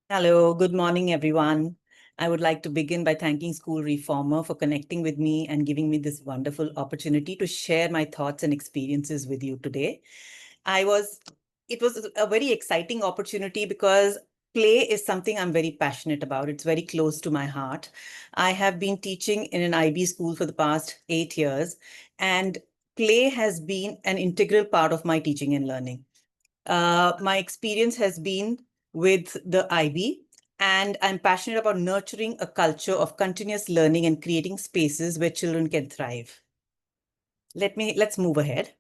Hello, good morning, everyone. I would like to begin by thanking School Reformer for connecting with me and giving me this wonderful opportunity to share my thoughts and experiences with you today. It was a very exciting opportunity because play is something I'm very passionate about. It's very close to my heart. I have been teaching in an IB school for the past 8 years, and play has been an integral part of my teaching and learning. My experience has been with the IB, and I'm passionate about nurturing a culture of continuous learning and creating spaces where children can thrive. Let's move ahead.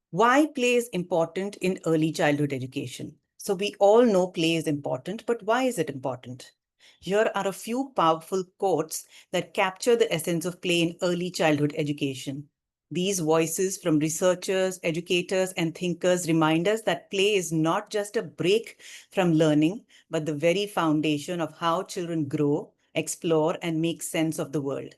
Why play is important in early childhood education? So we all know play is important, but why is it important? Here are a few powerful quotes that capture the essence of play in early childhood education. These voices from researchers, educators, and thinkers remind us that play is not just a break from learning, but the very foundation of how children grow, explore, and make sense of the world.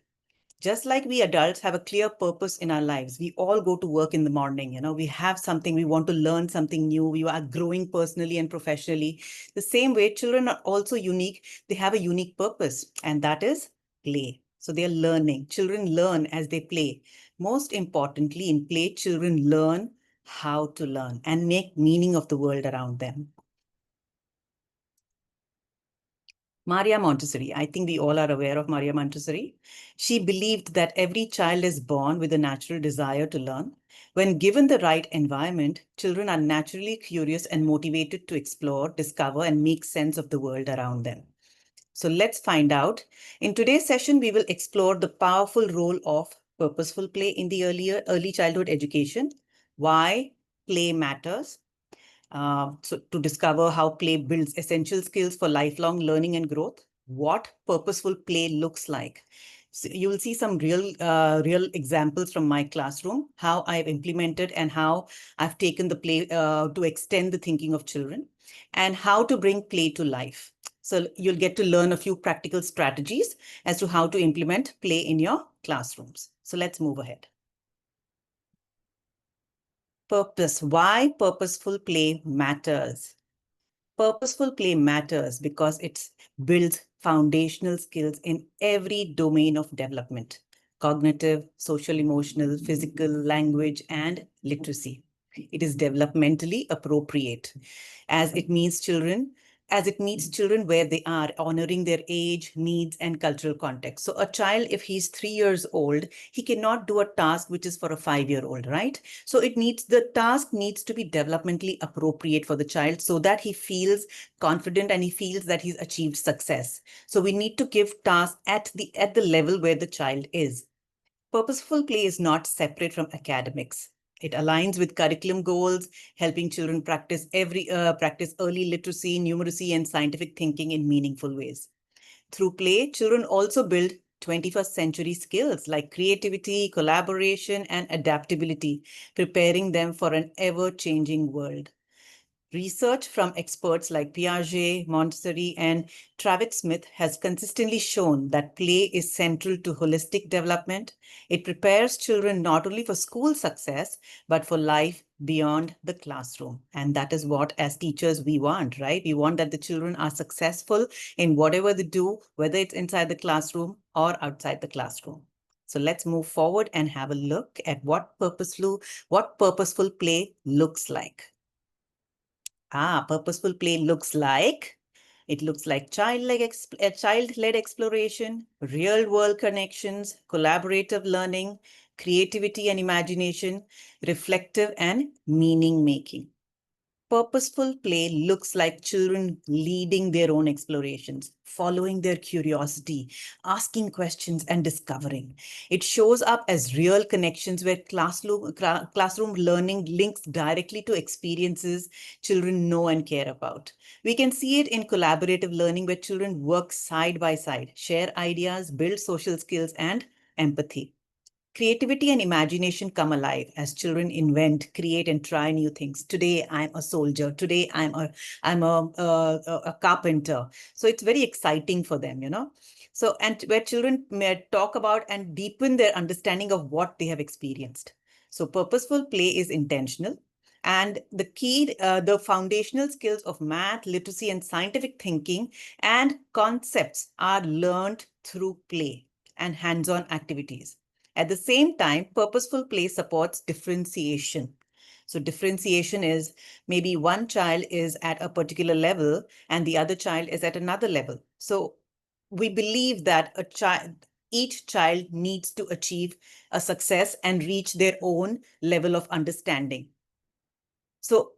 Just like we adults have a clear purpose in our lives, we all go to work in the morning. We have something, we want to learn something new, we are growing personally and professionally. The same way, children are also unique. They have a unique purpose, and that is play. So they are learning. Children learn as they play. Most importantly, in play, children learn how to learn and make meaning of the world around them. Maria Montessori. I think we all are aware of Maria Montessori. She believed that every child is born with a natural desire to learn. When given the right environment, children are naturally curious and motivated to explore, discover, and make sense of the world around them. So let's find out. In today's session, we will explore the powerful role of purposeful play in the early childhood education, why play matters, so to discover how play builds essential skills for lifelong learning and growth, what purposeful play looks like. So you will see some real examples from my classroom, how I've implemented and how I've taken the play to extend the thinking of children, and how to bring play to life. So you'll get to learn a few practical strategies as to how to implement play in your classrooms. So let's move ahead. Purpose. Why purposeful play matters. Purposeful play matters because it builds foundational skills in every domain of development: cognitive, social, emotional, physical, language, and literacy. It is developmentally appropriate as it meets children where they are, honoring their age, needs, and cultural context. So a child, if he's 3 years old, he cannot do a task which is for a 5-year-old, right? So the task needs to be developmentally appropriate for the child so that he feels confident and he feels that he's achieved success. So we need to give tasks at the level where the child is. Purposeful play is not separate from academics. It aligns with curriculum goals, helping children practice early literacy, numeracy, and scientific thinking in meaningful ways. Through play, children also build 21st century skills like creativity, collaboration, and adaptability, preparing them for an ever-changing world. Research from experts like Piaget, Montessori, and Travis Smith has consistently shown that play is central to holistic development. It prepares children not only for school success, but for life beyond the classroom. And that is what, as teachers, we want, right? We want that the children are successful in whatever they do, whether it's inside the classroom or outside the classroom. So let's move forward and have a look at what purposeful play looks like. Purposeful play looks like, it looks like child-led exploration, real-world connections, collaborative learning, creativity and imagination, reflective and meaning-making. Purposeful play looks like children leading their own explorations, following their curiosity, asking questions, and discovering. It shows up as real connections where classroom learning links directly to experiences children know and care about. We can see it in collaborative learning where children work side by side, share ideas, build social skills, and empathy. Creativity and imagination come alive as children invent, create, and try new things. Today, I'm a soldier. Today, I'm a carpenter. So it's very exciting for them. So, and where children may talk about and deepen their understanding of what they have experienced. So purposeful play is intentional And the foundational skills of math, literacy, and scientific thinking and concepts are learned through play and hands-on activities. At the same time, purposeful play supports differentiation. So differentiation is maybe one child is at a particular level and the other child is at another level. So we believe that each child needs to achieve a success and reach their own level of understanding. So,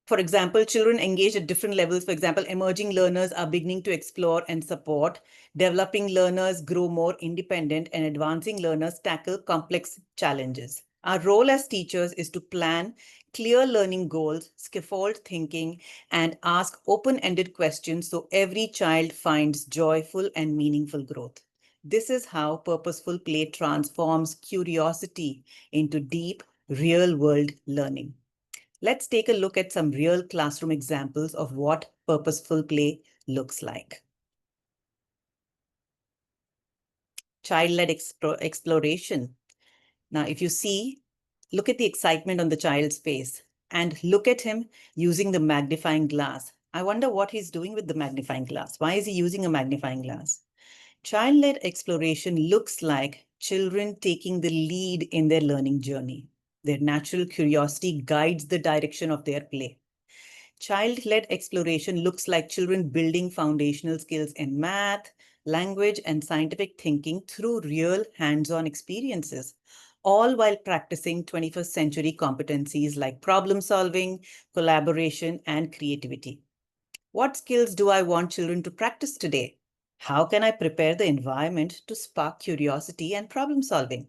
for example, children engage at different levels. For example, emerging learners are beginning to explore and support. Developing learners grow more independent, and advancing learners tackle complex challenges. Our role as teachers is to plan clear learning goals, scaffold thinking, and ask open-ended questions so every child finds joyful and meaningful growth. This is how purposeful play transforms curiosity into deep, real-world learning. Let's take a look at some real classroom examples of what purposeful play looks like. Child-led exploration. Now, if you see, look at the excitement on the child's face and look at him using the magnifying glass. I wonder what he's doing with the magnifying glass. Why is he using a magnifying glass? Child-led exploration looks like children taking the lead in their learning journey. Their natural curiosity guides the direction of their play. Child-led exploration looks like children building foundational skills in math, language, and scientific thinking through real hands-on experiences, all while practicing 21st century competencies like problem solving, collaboration, and creativity. What skills do I want children to practice today? How can I prepare the environment to spark curiosity and problem solving?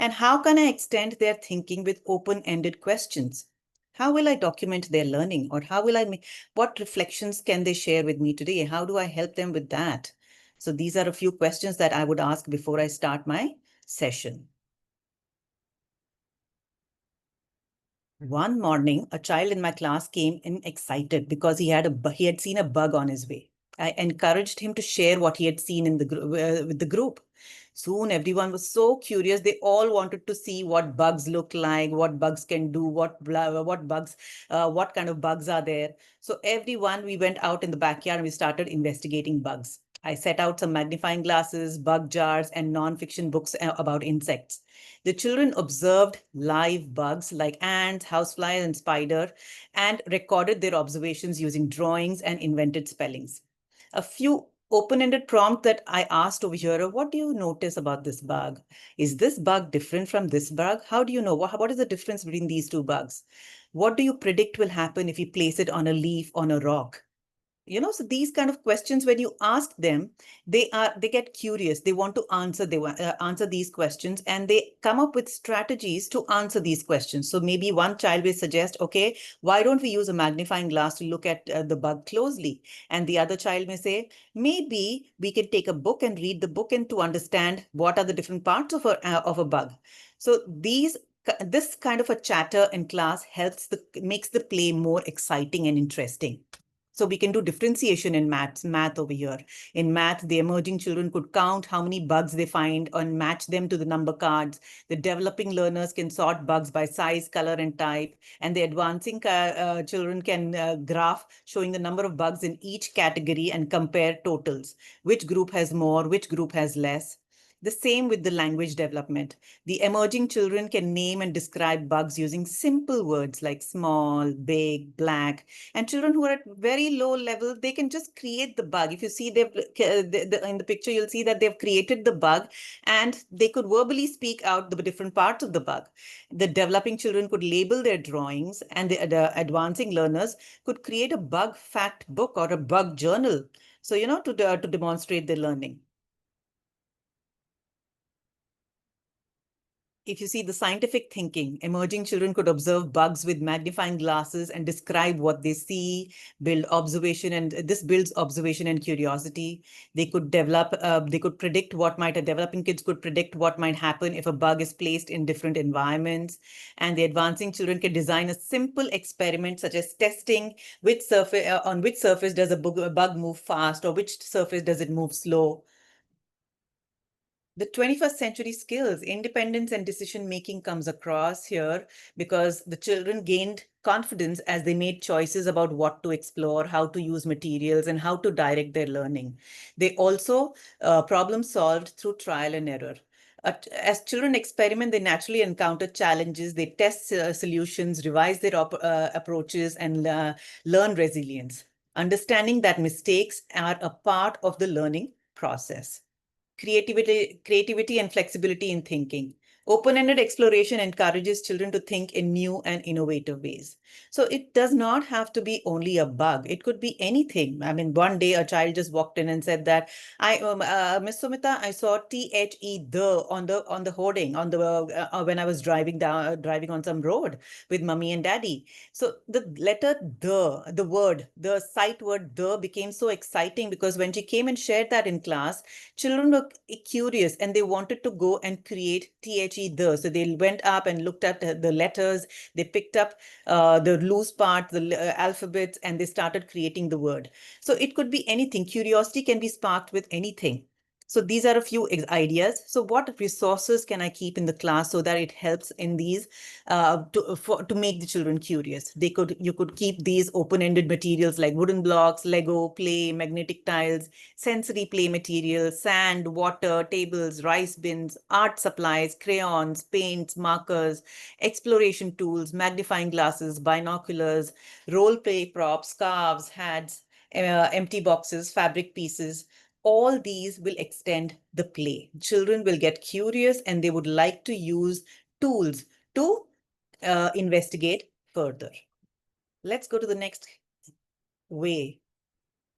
And how can I extend their thinking with open-ended questions? How will I document their learning, or what reflections can they share with me today? How do I help them with that? So these are a few questions that I would ask before I start my session. One morning, a child in my class came in excited because he had seen a bug on his way. I encouraged him to share what he had seen in with the group. Soon, everyone was so curious. They all wanted to see what bugs look like, what bugs can do, what kind of bugs are there. So everyone, we went out in the backyard and we started investigating bugs. I set out some magnifying glasses, bug jars, and non-fiction books about insects. The children observed live bugs like ants, houseflies, and spider, and recorded their observations using drawings and invented spellings. A few open-ended prompts that I asked over here: what do you notice about this bug? Is this bug different from this bug? How do you know? What is the difference between these two bugs? What do you predict will happen if you place it on a leaf, on a rock? So these kind of questions, when you ask them, they get curious. They want to answer these questions, and they come up with strategies to answer these questions. So maybe one child will suggest, okay, why don't we use a magnifying glass to look at the bug closely? And the other child may say, maybe we can take a book and read the book and to understand what are the different parts of a bug. So this kind of a chatter in class makes the play more exciting and interesting. So we can do differentiation in math over here. In math, the emerging children could count how many bugs they find and match them to the number cards. The developing learners can sort bugs by size, color, and type. And the advancing children can graph showing the number of bugs in each category and compare totals. Which group has more, which group has less. The same with the language development. The emerging children can name and describe bugs using simple words like small, big, black. And children who are at very low level, they can just create the bug. If you see in the picture, you'll see that they've created the bug and they could verbally speak out the different parts of the bug. The developing children could label their drawings, and the advancing learners could create a bug fact book or a bug journal. So, to demonstrate their learning. If you see the scientific thinking, emerging children could observe bugs with magnifying glasses and describe what they see, this builds observation and curiosity. They could predict developing kids could predict what might happen if a bug is placed in different environments. And the advancing children can design a simple experiment, such as testing on which surface does a bug move fast, or which surface does it move slow. The 21st century skills, independence and decision making comes across here because the children gained confidence as they made choices about what to explore, how to use materials, and how to direct their learning. They also problem solved through trial and error. As children experiment, they naturally encounter challenges, they test solutions, revise their approaches, and learn resilience, understanding that mistakes are a part of the learning process. Creativity and flexibility in thinking. Open-ended exploration encourages children to think in new and innovative ways. So it does not have to be only a bug. It could be anything. I mean, one day a child just walked in and said that, Miss Sumita, I saw the on the hoarding on the when I was driving on some road with mommy and daddy. So the letter the word, the sight word the became so exciting because when she came and shared that in class, children were curious and they wanted to go and create the. So they went up and looked at the letters, they picked up the loose part, the alphabets, and they started creating the word. So it could be anything. Curiosity can be sparked with anything. So these are a few ideas. So what resources can I keep in the class so that it helps in these to make the children curious? You could keep these open-ended materials like wooden blocks, Lego, play, magnetic tiles, sensory play materials, sand, water, tables, rice bins, art supplies, crayons, paints, markers, exploration tools, magnifying glasses, binoculars, role play props, scarves, hats, empty boxes, fabric pieces. All these will extend the play. Children will get curious and they would like to use tools to investigate further. Let's go to the next way.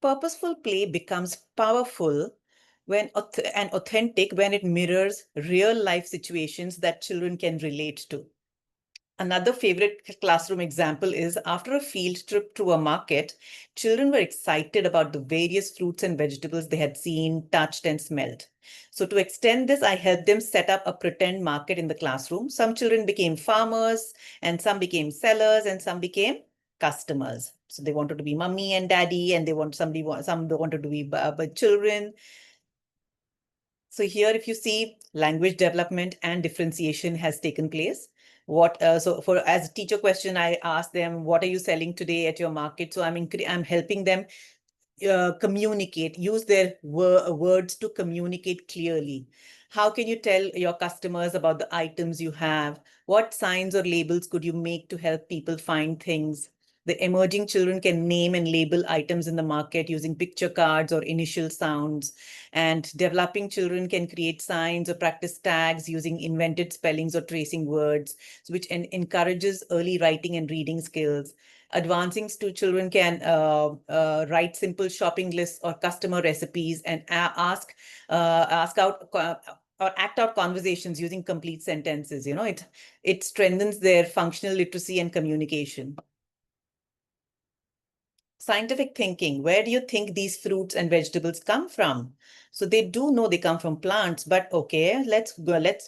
Purposeful play becomes powerful and authentic when it mirrors real life situations that children can relate to. Another favorite classroom example is after a field trip to a market, children were excited about the various fruits and vegetables they had seen, touched, and smelled. So, to extend this, I helped them set up a pretend market in the classroom. Some children became farmers, and some became sellers, and some became customers. So, they wanted to be mommy and daddy, and some wanted to be children. So here, if you see, language development and differentiation has taken place. So for as a teacher question, I asked them, what are you selling today at your market? So I'm helping them communicate, use their words to communicate clearly. How can you tell your customers about the items you have? What signs or labels could you make to help people find things? The emerging children can name and label items in the market using picture cards or initial sounds. And developing children can create signs or practice tags using invented spellings or tracing words, which encourages early writing and reading skills. Advancing children can write simple shopping lists or customer recipes and ask out or act out conversations using complete sentences. It strengthens their functional literacy and communication. Scientific thinking, where do you think these fruits and vegetables come from? So they do know they come from plants, but okay, let's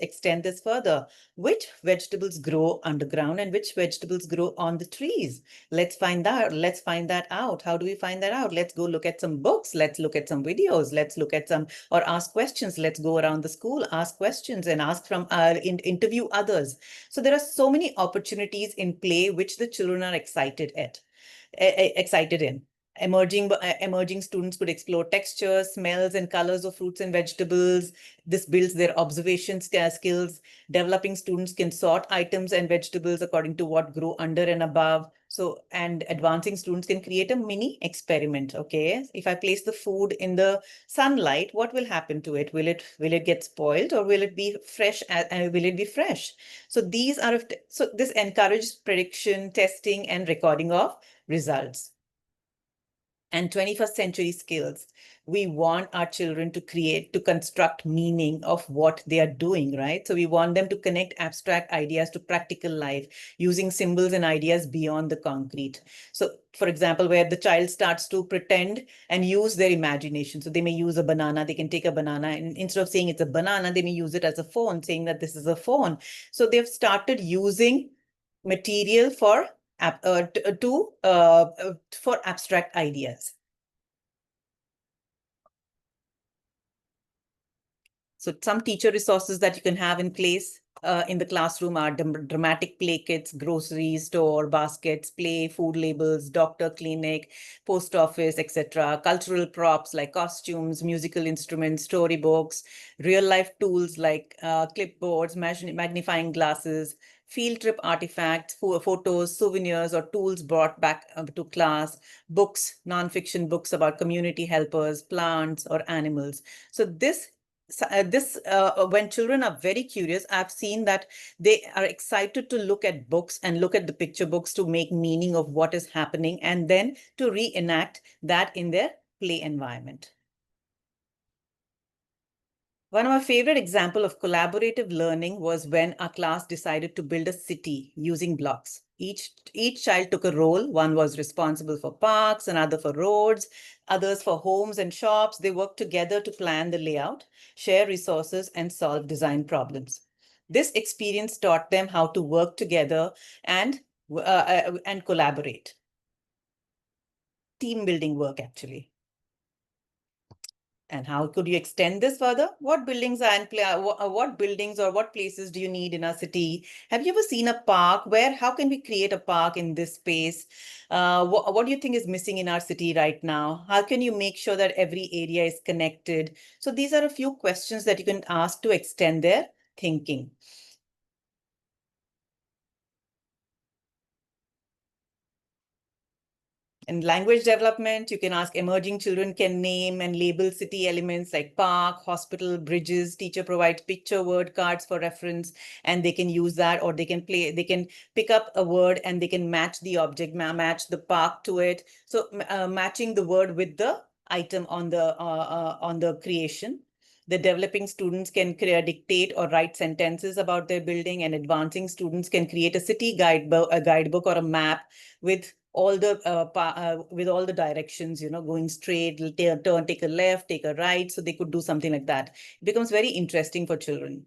extend this further. Which vegetables grow underground and which vegetables grow on the trees? Let's find that out. How do we find that out? Let's go look at some books. Let's look at some videos. Let's look at some or ask questions. Let's go around the school, ask questions and ask from interview others. So there are so many opportunities in play which the children are excited in. Emerging students could explore textures, smells, and colors of fruits and vegetables. This builds their observation skills. Developing students can sort items and vegetables according to what grow under and above. And advancing students can create a mini experiment. Okay, if I place the food in the sunlight, what will happen to it? Will it get spoiled or will it be fresh? Will it be fresh? So this encourages prediction, testing, and recording of results. And 21st century skills. We want our children to construct meaning of what they are doing, right? So we want them to connect abstract ideas to practical life using symbols and ideas beyond the concrete. So for example, where the child starts to pretend and use their imagination. So they may use a banana, they can take a banana and instead of saying it's a banana, they may use it as a phone, saying that this is a phone. So they've started using material for abstract ideas. So some teacher resources that you can have in place in the classroom are dramatic play kits, grocery store baskets, play, food labels, doctor clinic, post office, etc. Cultural props like costumes, musical instruments, storybooks, real life tools like clipboards, magnifying glasses, field trip artifacts, photos, souvenirs, or tools brought back to class, books, nonfiction books about community helpers, plants, or animals. So when children are very curious, I've seen that they are excited to look at books and look at the picture books to make meaning of what is happening and then to reenact that in their play environment. One of my favorite example of collaborative learning was when our class decided to build a city using blocks. Each child took a role. One was responsible for parks, another for roads, others for homes and shops. They worked together to plan the layout, share resources, and solve design problems. This experience taught them how to work together and collaborate. Team building work, actually. And how could you extend this further? What buildings what buildings or what places do you need in our city? Have you ever seen a park? How can we create a park in this space? What do you think is missing in our city right now? How can you make sure that every area is connected? So these are a few questions that you can ask to extend their thinking. In language development, you can ask emerging children can name and label city elements like park, hospital, bridges. Teacher provides picture word cards for reference, and they can use that, or they can pick up a word and they can match the object, match the park to it. So matching the word with the item on the creation. The developing students can dictate or write sentences about their building, and advancing students can create a city guidebook or a map with all the directions, going straight, turn, take a left, take a right. So they could do something like that. It becomes very interesting for children.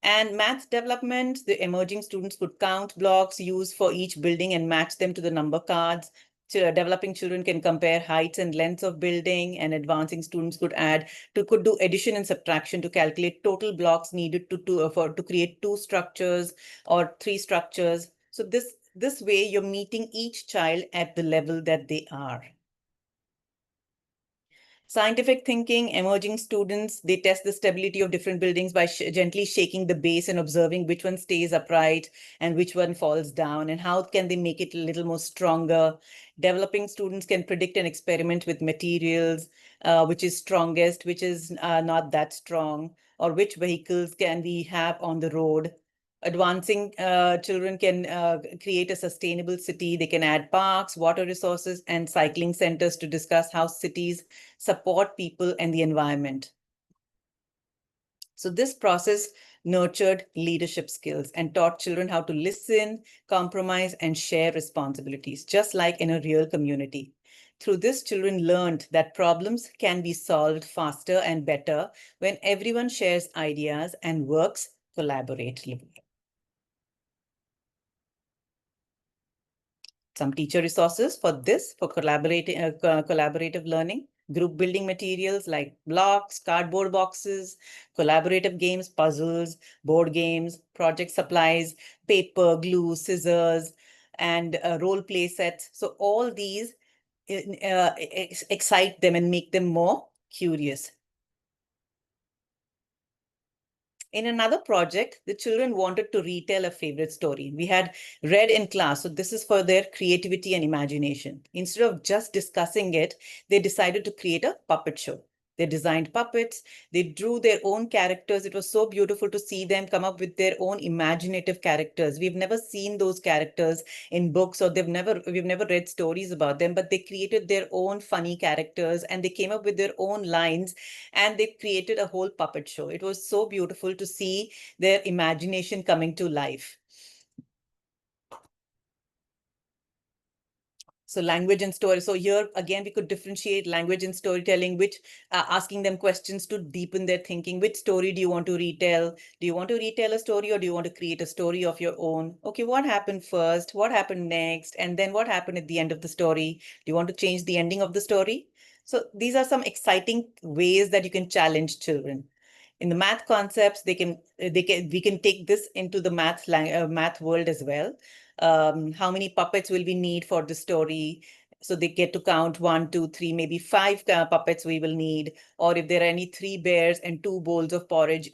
And math development, the emerging students could count blocks used for each building and match them to the number cards. Developing children can compare heights and lengths of building, and advancing students could do addition and subtraction to calculate total blocks needed to create 2 structures or 3 structures. So this way you're meeting each child at the level that they are. Scientific thinking, emerging students, they test the stability of different buildings by gently shaking the base and observing which one stays upright and which one falls down, and how can they make it a little more stronger. Developing students can predict and experiment with materials, which is strongest, which is not that strong, or which vehicles can we have on the road. Advancing children can create a sustainable city. They can add parks, water resources, and cycling centers to discuss how cities support people and the environment. So this process nurtured leadership skills and taught children how to listen, compromise, and share responsibilities, just like in a real community. Through this, children learned that problems can be solved faster and better when everyone shares ideas and works collaboratively. Some teacher resources for collaborative learning, group building materials like blocks, cardboard boxes, collaborative games, puzzles, board games, project supplies, paper, glue, scissors, and role play sets. So all these excite them and make them more curious. In another project, the children wanted to retell a favorite story. We had read in class, so this is for their creativity and imagination. Instead of just discussing it, they decided to create a puppet show. They designed puppets, they drew their own characters. It was so beautiful to see them come up with their own imaginative characters. We've never seen those characters in books, or we've never read stories about them, but they created their own funny characters and they came up with their own lines, and they created a whole puppet show. It was so beautiful to see their imagination coming to life. So language and story. So here again, we could differentiate language and storytelling, which asking them questions to deepen their thinking. Which story do you want to retell? Do you want to retell a story, or do you want to create a story of your own? Okay, what happened first? What happened next? And then what happened at the end of the story? Do you want to change the ending of the story? So these are some exciting ways that you can challenge children. In the math concepts, we can take this into the math world as well. How many puppets will we need for the story? So they get to count 1, 2, 3, maybe 5 puppets we will need. Or if there are any 3 bears and 2 bowls of porridge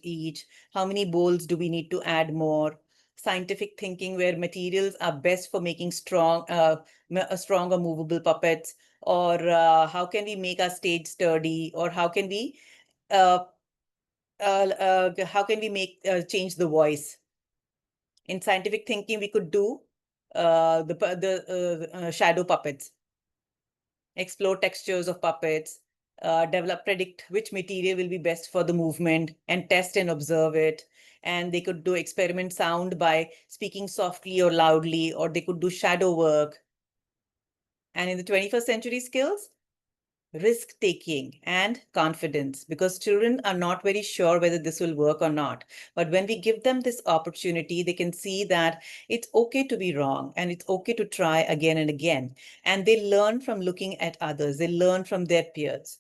each, how many bowls do we need to add more? Scientific thinking, where materials are best for making strong or movable puppets, or how can we make our stage sturdy, or uh, how can we make change the voice? In scientific thinking, we could do the shadow puppets, explore textures of puppets, predict which material will be best for the movement, and test and observe it. And they could do experiment sound by speaking softly or loudly, or they could do shadow work. And in the 21st century skills, risk taking and confidence, because children are not very sure whether this will work or not. But when we give them this opportunity, they can see that it's okay to be wrong and it's okay to try again and again. And they learn from looking at others, they learn from their peers.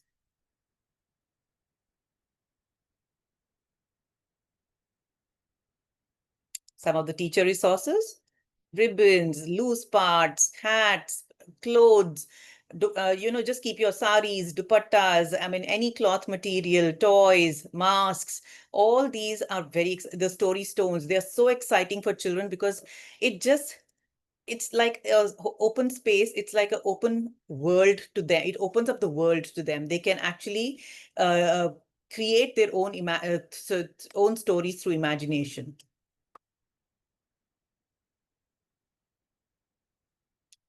Some of the teacher resources: ribbons, loose parts, hats, clothes. Just keep your saris, dupattas, I mean, any cloth material, toys, masks. All these are the story stones. They're so exciting for children because it just, it's like open space. It's like an open world to them. It opens up the world to them. They can actually uh, create their own stories through imagination.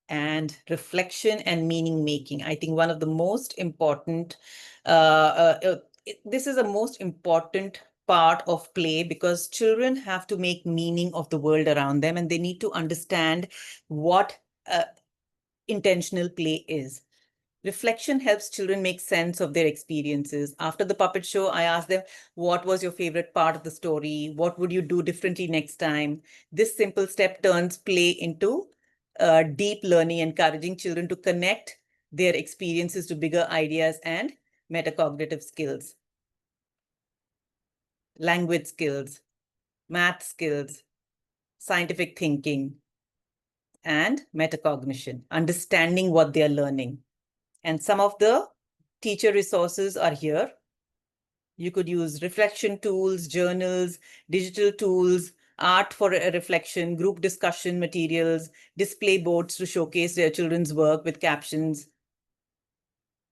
And reflection and meaning making. I think one of the most important, this is a most important part of play, because children have to make meaning of the world around them, and they need to understand what intentional play is. Reflection helps children make sense of their experiences. After the puppet show, I asked them, what was your favorite part of the story? What would you do differently next time? This simple step turns play into deep learning, encouraging children to connect their experiences to bigger ideas and metacognitive skills, language skills, math skills, scientific thinking, and metacognition, understanding what they are learning. And some of the teacher resources are here. You could use reflection tools, journals, digital tools, art for a reflection, group discussion materials, display boards to showcase their children's work with captions.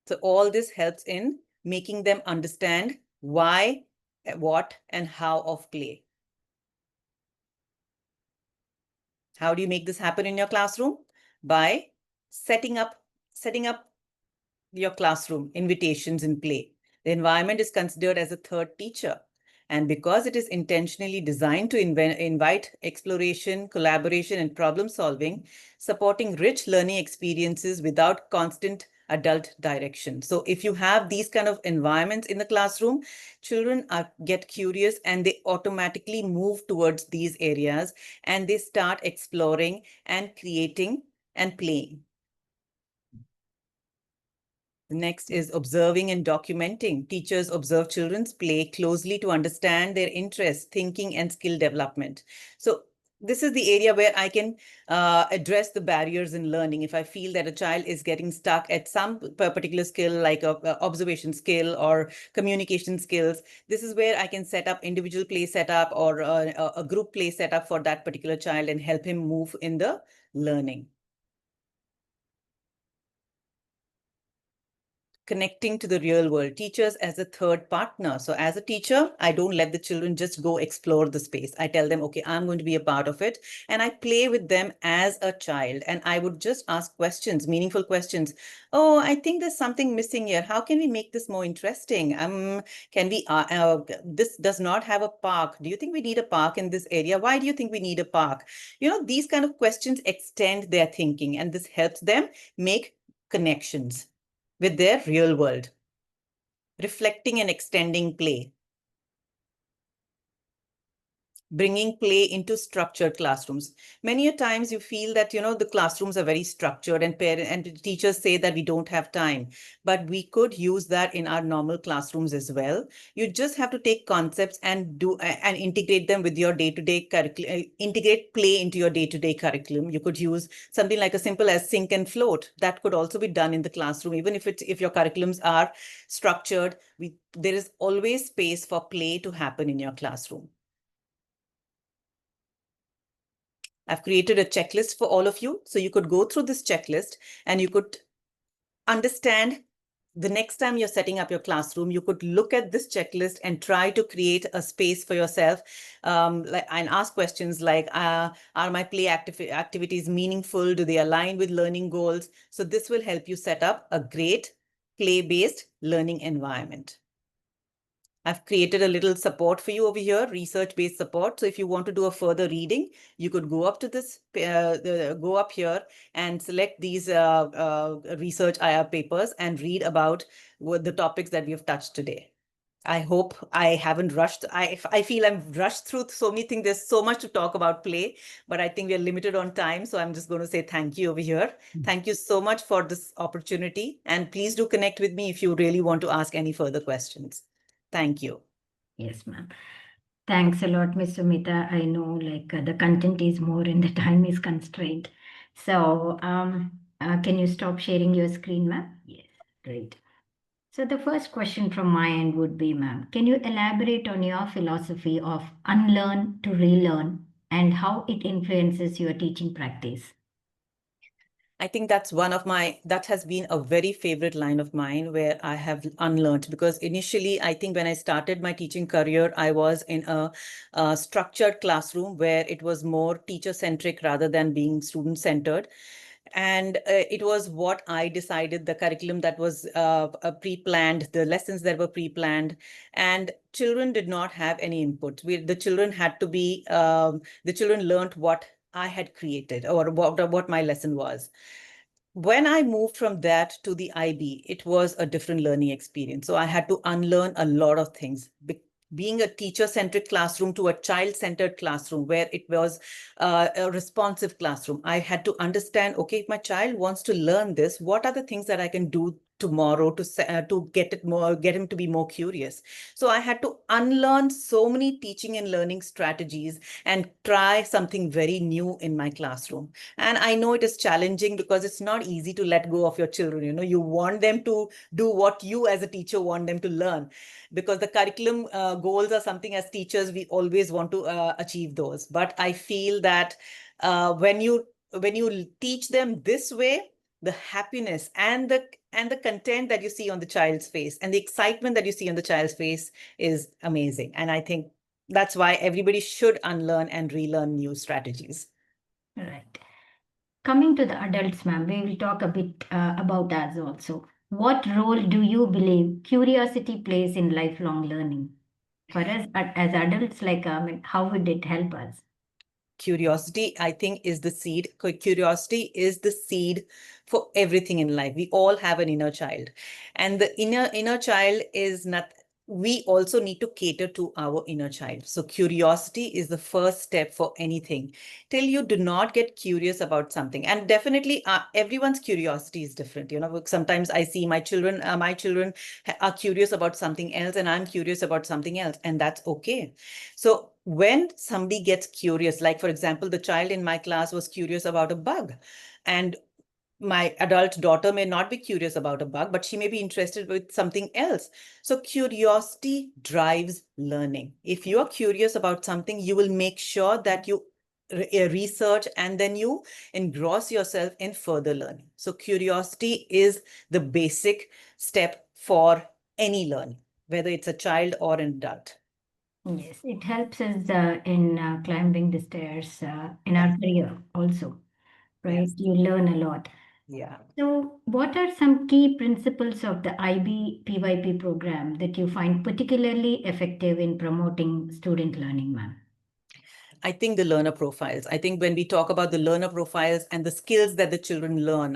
So all this helps in making them understand why, what, and how of play. How do you make this happen in your classroom? By setting up your classroom invitations in play. The environment is considered as a third teacher. And because it is intentionally designed to invite exploration, collaboration, and problem solving, supporting rich learning experiences without constant adult direction. So if you have these kind of environments in the classroom, children get curious and they automatically move towards these areas, and they start exploring and creating and playing. Next is observing and documenting. Teachers observe children's play closely to understand their interests, thinking, and skill development. So this is the area where I can address the barriers in learning. If I feel that a child is getting stuck at some particular skill, like a observation skill or communication skills, this is where I can set up individual play setup or a group play setup for that particular child and help him move in the learning. Connecting to the real world, teachers as a third partner. So as a teacher, I don't let the children just go explore the space. I tell them, okay, I'm going to be a part of it. And I play with them as a child. And I would just ask questions, meaningful questions. Oh, I think there's something missing here. How can we make this more interesting? This does not have a park. Do you think we need a park in this area? Why do you think we need a park? These kind of questions extend their thinking, and this helps them make connections with their real world. Reflecting and extending play. bringing play into structured classrooms. Many a times you feel that, the classrooms are very structured and teachers say that we don't have time, but we could use that in our normal classrooms as well. You just have to take concepts and and integrate them with your day-to-day curriculum, integrate play into your day-to-day curriculum. You could use something like as simple as sink and float. That could also be done in the classroom. Even if your curriculums are structured, there is always space for play to happen in your classroom. I've created a checklist for all of you. So you could go through this checklist and you could understand the next time you're setting up your classroom, you could look at this checklist and try to create a space for yourself, and ask questions like, are my play activities meaningful? Do they align with learning goals? So this will help you set up a great play-based learning environment. I've created a little support for you over here, research-based support. So if you want to do a further reading, you could go up to this, go up here and select these research IR papers and read about the topics that we have touched today. I hope I haven't rushed. I feel I've rushed through so many things. There's so much to talk about play, but I think we're limited on time. So I'm just going to say thank you over here. Thank you so much for this opportunity. And please do connect with me if you really want to ask any further questions. Thank you. Yes, ma'am. Thanks a lot, Ms. Sumita. I know the content is more and the time is constrained. So can you stop sharing your screen, ma'am? Yes, great. So the first question from my end would be, ma'am, can you elaborate on your philosophy of unlearn to relearn and how it influences your teaching practice? I think that has been a very favorite line of mine where I have unlearned, because initially, I think when I started my teaching career, I was in a structured classroom where it was more teacher-centric rather than being student-centered. And it was what I decided, the curriculum that was pre-planned, the lessons that were pre-planned, and children did not have any input. The children learned what I had created or what my lesson was. When I moved from that to the IB, it was a different learning experience. So I had to unlearn a lot of things. Being a teacher-centric classroom to a child-centered classroom where it was a responsive classroom, I had to understand, okay, if my child wants to learn this, what are the things that I can do tomorrow to get him to be more curious? So I had to unlearn so many teaching and learning strategies and try something very new in my classroom. And I know it is challenging because it's not easy to let go of your children. You want them to do what you as a teacher want them to learn, because the curriculum goals are something as teachers we always want to achieve those. But I feel that when you teach them this way, the happiness and the content that you see on the child's face and the excitement that you see on the child's face is amazing. And I think that's why everybody should unlearn and relearn new strategies. Right. Coming to the adults, ma'am, we will talk a bit about us also. What role do you believe curiosity plays in lifelong learning? For us as adults, how would it help us? Curiosity, I think, is the seed. Curiosity is the seed for everything in life. We all have an inner child, and the inner child is not. We also need to cater to our inner child. So curiosity is the first step for anything. Till you do not get curious about something, and definitely everyone's curiosity is different. Sometimes I see my children are curious about something else, and I'm curious about something else, and that's okay. So when somebody gets curious, like for example, the child in my class was curious about a bug, and my adult daughter may not be curious about a bug, but she may be interested with something else. So curiosity drives learning. If you are curious about something, you will make sure that you research and then you engross yourself in further learning. So curiosity is the basic step for any learning, whether it's a child or an adult. Yes, it helps us in climbing the stairs in our career also, right? Yes. You learn a lot. Yeah. So, what are some key principles of the IB PYP program that you find particularly effective in promoting student learning, ma'am? I think the learner profiles. I think when we talk about the learner profiles and the skills that the children learn,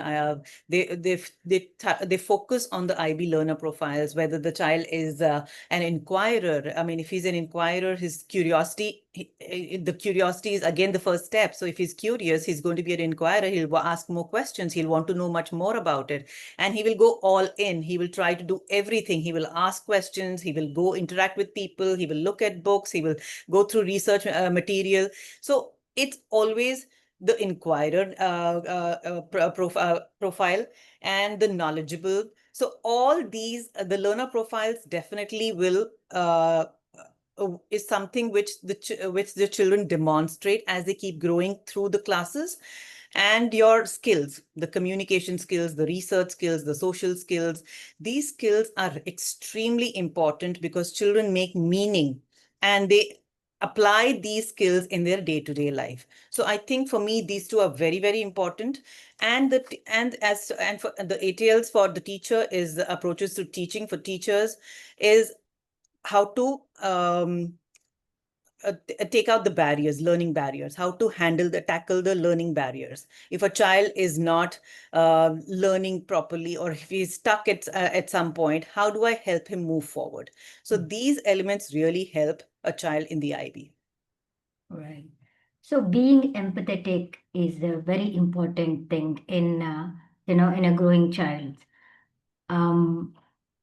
they focus on the IB learner profiles. Whether the child is an inquirer, I mean, if he's an inquirer, his curiosity, the curiosity is again the first step. So if he's curious, he's going to be an inquirer. He'll ask more questions. He'll want to know much more about it. And he will go all in. He will try to do everything. He will ask questions. He will go interact with people. He will look at books. He will go through research material. So it's always the inquirer profile and the knowledgeable. So all these, the learner profiles definitely will is something which the children demonstrate as they keep growing through the classes. And your skills, the communication skills, the research skills, the social skills, these skills are extremely important because children make meaning and they apply these skills in their day-to-day life. So I think for me these two are very, very important. And for the ATLs for the teacher is the approaches to teaching for teachers is how to take out the barriers, learning barriers, how to tackle the learning barriers. If a child is not learning properly, or if he's stuck at some point, how do I help him move forward? So these elements really help a child in the IB. Right. So being empathetic is a very important thing in in a growing child. Um,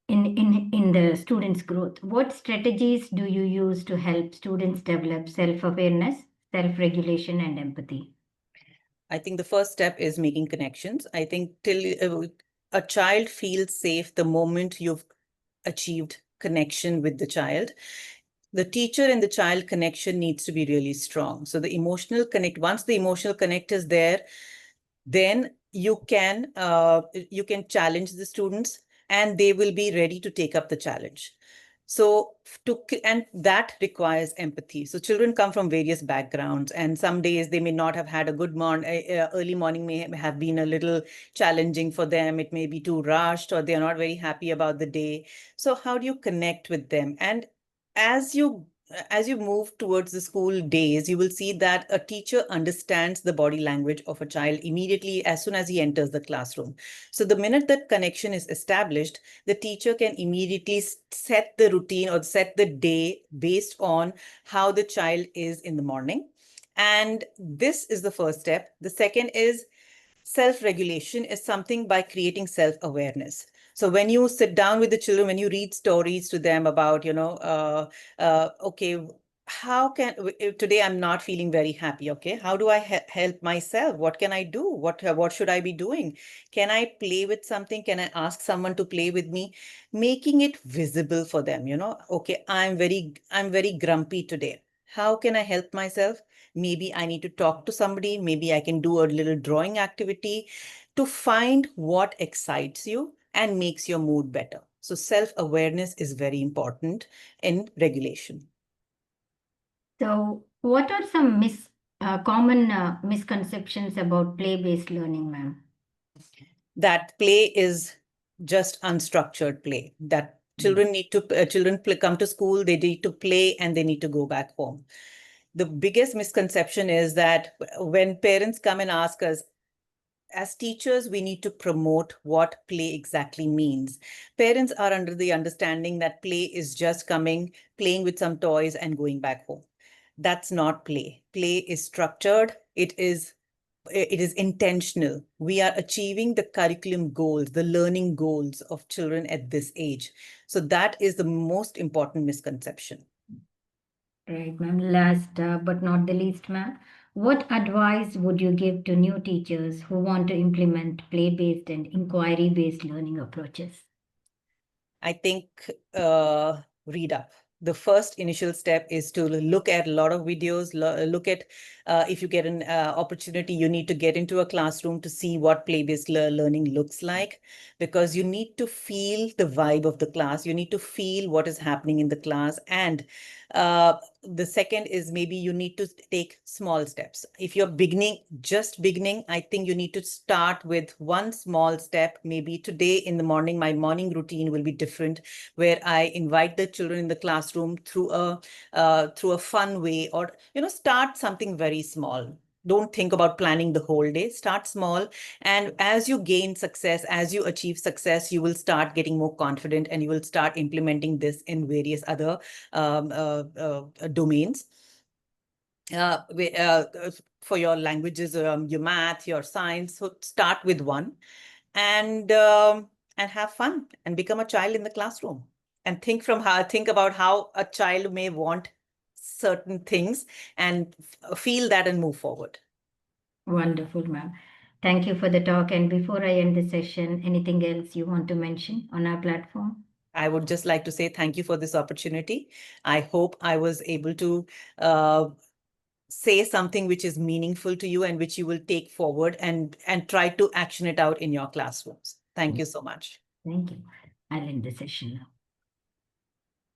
in the students' growth, what strategies do you use to help students develop self-awareness, self-regulation, and empathy? I think the first step is making connections. I think till a child feels safe the moment you've achieved connection with the child. The teacher and the child connection needs to be really strong. So the emotional connect, once the emotional connect is there, then you can challenge the students and they will be ready to take up the challenge. So and that requires empathy. So children come from various backgrounds, and some days they may not have had a good early morning may have been a little challenging for them. It may be too rushed, or they're not very happy about the day. So how do you connect with them? And as you as you move towards the school days, you will see that a teacher understands the body language of a child immediately as soon as he enters the classroom. So the minute that connection is established, the teacher can immediately set the routine or set the day based on how the child is in the morning. And this is the first step. The second is self-regulation is something by creating self-awareness. So when you sit down with the children, when you read stories to them about, okay, how can today I'm not feeling very happy. Okay, how do I help myself? What can I do? What should I be doing? Can I play with something? Can I ask someone to play with me? Making it visible for them. Okay, I'm very grumpy today. How can I help myself? Maybe I need to talk to somebody. Maybe I can do a little drawing activity to find what excites you and makes your mood better. So self-awareness is very important in regulation. So, what are some common misconceptions about play-based learning, ma'am? That play is just unstructured play. That children come to school, they need to play and they need to go back home. The biggest misconception is that when parents come and ask us, as teachers, we need to promote what play exactly means. Parents are under the understanding that play is just playing with some toys and going back home. That's not play. Play is structured. It is intentional. We are achieving the curriculum goals, the learning goals of children at this age. So that is the most important misconception. Right, ma'am. Last but not the least, ma'am, what advice would you give to new teachers who want to implement play-based and inquiry-based learning approaches? I think read up. The first initial step is to look at a lot of videos, look at if you get an opportunity, you need to get into a classroom to see what play-based learning looks like, because you need to feel the vibe of the class. You need to feel what is happening in the class. And the second is maybe you need to take small steps. If you're just beginning, I think you need to start with one small step. Maybe today in the morning, my morning routine will be different, where I invite the children in the classroom through a fun way, or start something very small. Don't think about planning the whole day. Start small. And as you gain success, as you achieve success, you will start getting more confident and you will start implementing this in various other domains. for your languages, your math, your science. So start with one, and have fun and become a child in the classroom, and think about how a child may want certain things, and feel that and move forward. Wonderful, ma'am. Thank you for the talk. And before I end the session, anything else you want to mention on our platform? I would just like to say thank you for this opportunity. I hope I was able to uh, say something which is meaningful to you and which you will take forward and try to action it out in your classrooms. Thank you so much. Thank you. I'll end the session now.